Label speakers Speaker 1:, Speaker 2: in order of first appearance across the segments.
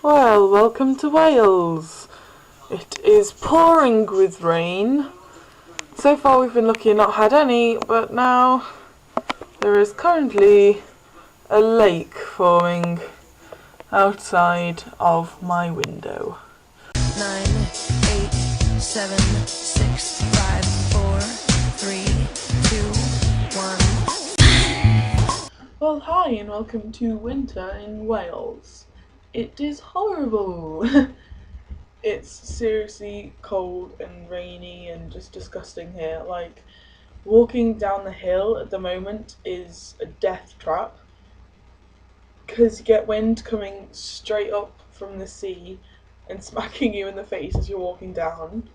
Speaker 1: Well, welcome to Wales. It is pouring with rain. So far we've been lucky and not had any, but now there is currently a lake forming outside of my window.
Speaker 2: 9, 8, 7, 6, 5, 4, 3, 2, 1.
Speaker 1: Well, hi and welcome to winter in Wales. It is horrible. It's seriously cold and rainy and just disgusting here. Like, walking down the hill at the moment is a death trap because you get wind coming straight up from the sea and smacking you in the face as you're walking down.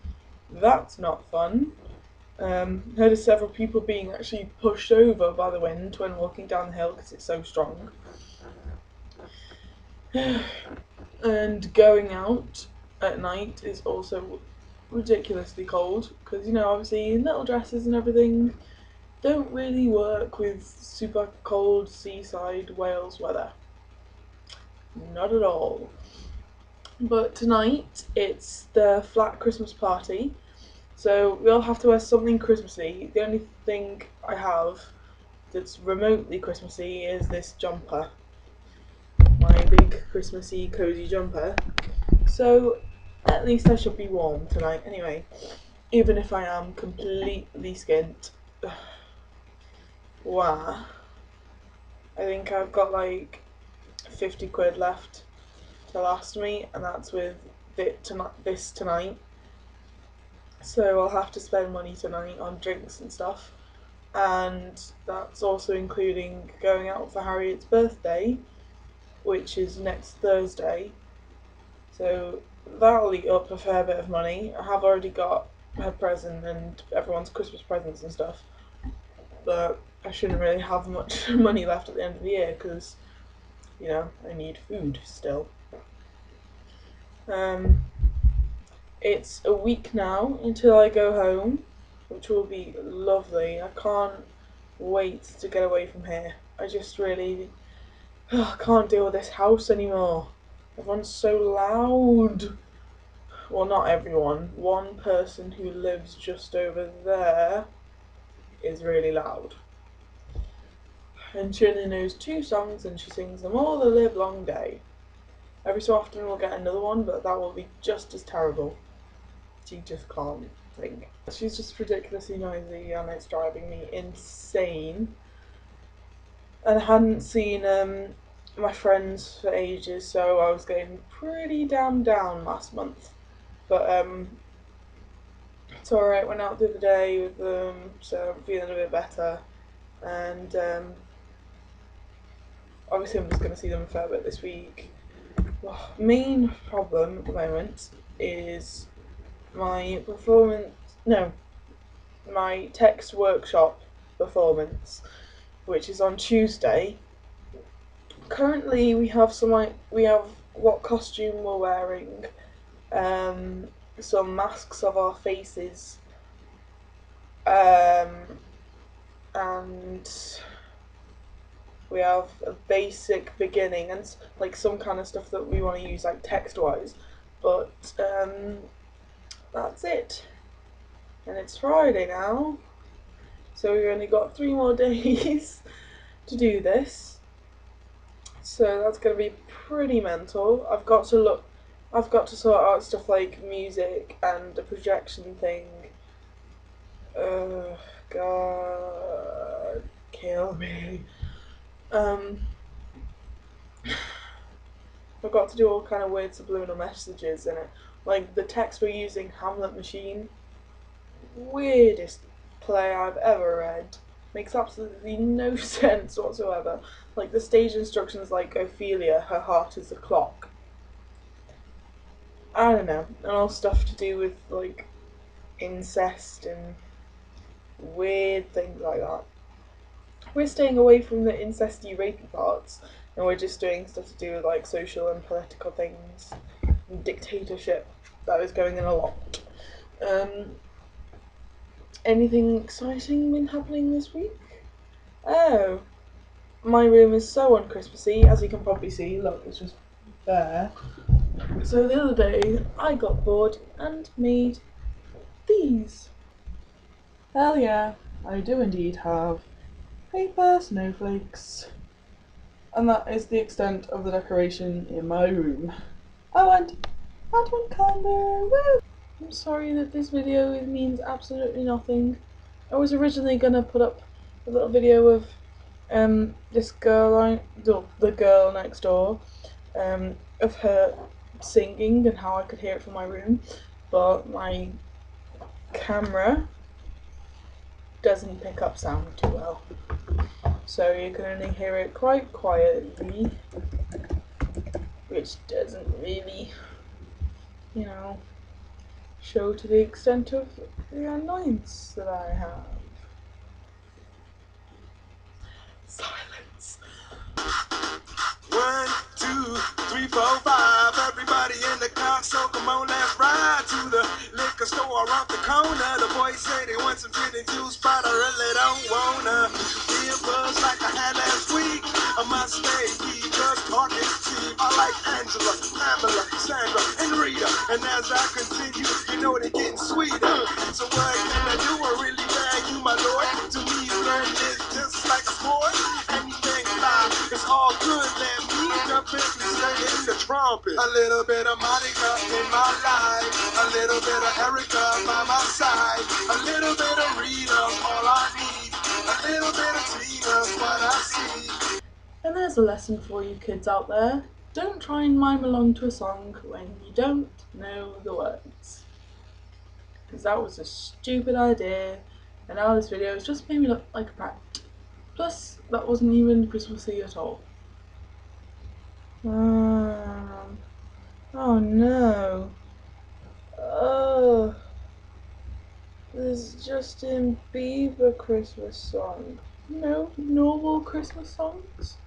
Speaker 1: That's not fun. Heard of several people being actually pushed over by the wind when walking down the hill because it's so strong. And going out at night is also ridiculously cold because, obviously little dresses and everything don't really work with super cold seaside Wales weather. Not at all. But tonight it's the flat Christmas party, so we all have to wear something Christmassy. The only thing I have that's remotely Christmassy is this jumper, my big Christmassy cozy jumper. So at least I should be warm tonight anyway, even if I am completely skint. Wow. I think I've got like 50 quid left to last me, and that's with this tonight. So I'll have to spend money tonight on drinks and stuff, and that's also including going out for Harriet's birthday, which is next Thursday. So that'll eat up a fair bit of money. I have already got her present and everyone's Christmas presents and stuff, but I shouldn't really have much money left at the end of the year because, I need food still. It's a week now until I go home, which will be lovely. I can't wait to get away from here. I just really can't deal with this house anymore. Everyone's so loud. Well, not everyone. One person who lives just over there is really loud. And she only knows 2 songs and she sings them all the live long day. Every so often we'll get another one, but that will be just as terrible. She just can't sing. She's just ridiculously noisy and it's driving me insane. And I hadn't seen my friends for ages, so I was getting pretty damn down last month. But it's alright, went out the other day with them, so I'm feeling a bit better. And obviously I'm just going to see them a fair bit this week. Well, main problem at the moment is my my text workshop performance, which is on Tuesday. Currently, we have what costume we're wearing, some masks of our faces, and we have a basic beginning and like some kind of stuff that we want to use like text-wise, but that's it. And it's Friday now, so we've only got 3 more days to do this. So that's going to be pretty mental. I've got to sort out stuff like music and a projection thing. Oh, God, kill me. I've got to do all kind of weird subliminal messages in it. Like the text we're using, Hamlet Machine, weirdest play I've ever read. Makes absolutely no sense whatsoever. Like the stage instructions, like Ophelia, her heart is a clock. I don't know, and all stuff to do with like incest and weird things like that. We're staying away from the incesty rapey parts, and we're just doing stuff to do with like social and political things, and dictatorship that is going in a lot. Anything exciting been happening this week? Oh, my room is so un-Christmassy, as you can probably see. Look, it's just there. So the other day I got bored and made these. Hell yeah, I do indeed have paper snowflakes. And that is the extent of the decoration in my room. Oh, and advent calendar! Woo! I'm sorry that this video means absolutely nothing. I was originally gonna put up a little video of this girl, the girl next door, of her singing and how I could hear it from my room, but my camera doesn't pick up sound too well, so you can only hear it quite quietly, which doesn't really, you know, show to the extent of the annoyance that I have. Silence.
Speaker 2: 1, 2, 3, 4, 5. Everybody in the car, so come on, let's ride to the liquor store around the corner. The boys say they want some gin and juice, but I really don't wanna be a buzz like I had last week. I must stay because talk is cheap. I like Angela, Pamela, Sandra, and Rita. And as I continue, you know they're getting sweeter. So what can I do? I really beg you, my lord. To me, learning is just like a sport. Anything fly, it's all good. Let me jump in and sing in the trumpet. A little bit of Monica in my life, a little bit of Erica by my side, a little bit of Rita's all I need, a little bit of Tina's what I see.
Speaker 1: And there's a lesson for you kids out there. Don't try and mime along to a song when you don't know the words. Because that was a stupid idea, and now this video has just made me look like a brat. Plus, that wasn't even Christmassy at all. Oh no. Oh. This Justin Bieber Christmas song. No normal Christmas songs?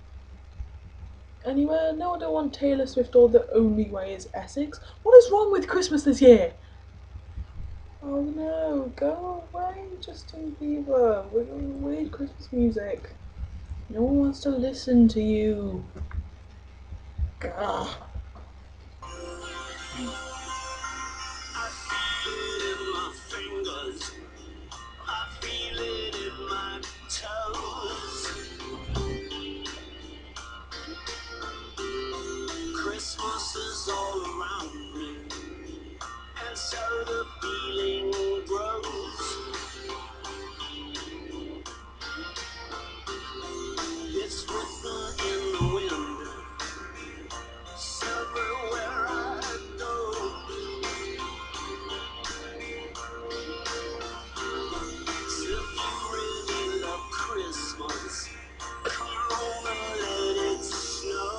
Speaker 1: Anywhere? No, I don't want Taylor Swift or The Only Way is Essex. What is wrong with Christmas this year? Oh no, go away, Justin Bieber. We're doing weird Christmas music. No one wants to listen to you. Gah.
Speaker 2: I feel it in my fingers, I feel it in my toes. Christmas is all around me, and so the feeling grows. It's written in the wind, it's everywhere I go. So if you really love Christmas, come on and let it snow.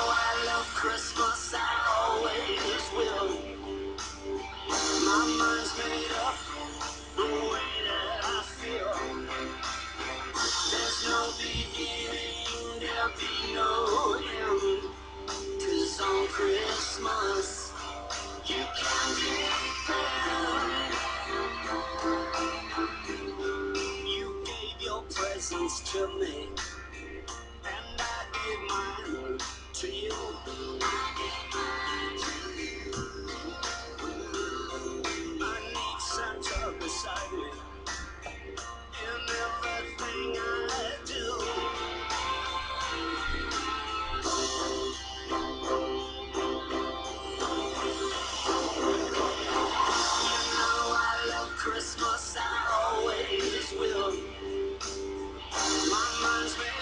Speaker 2: I love Christmas, I always will. My mind's made up the way that I feel. There's no beginning, there'll be no end. 'Cause on Christmas, you can depend. You gave your presents to me, and I gave mine to you. I need Santa beside me in everything I do. I love Christmas, I always will. My mind's made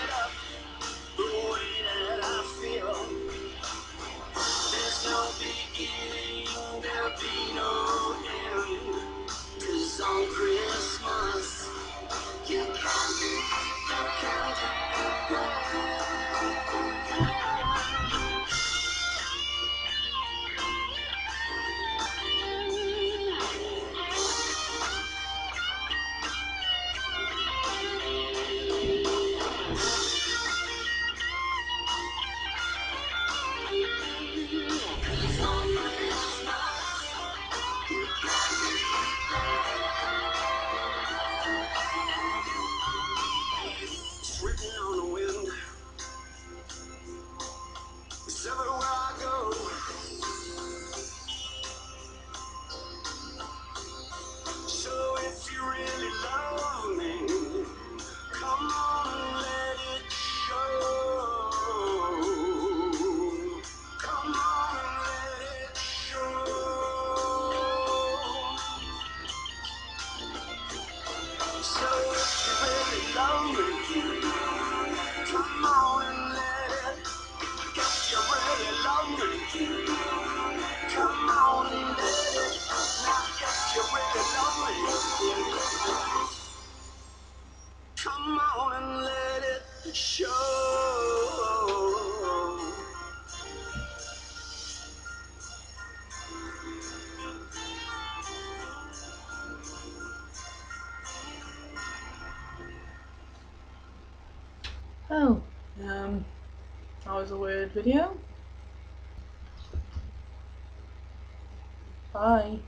Speaker 1: Oh, that was a weird video. Bye.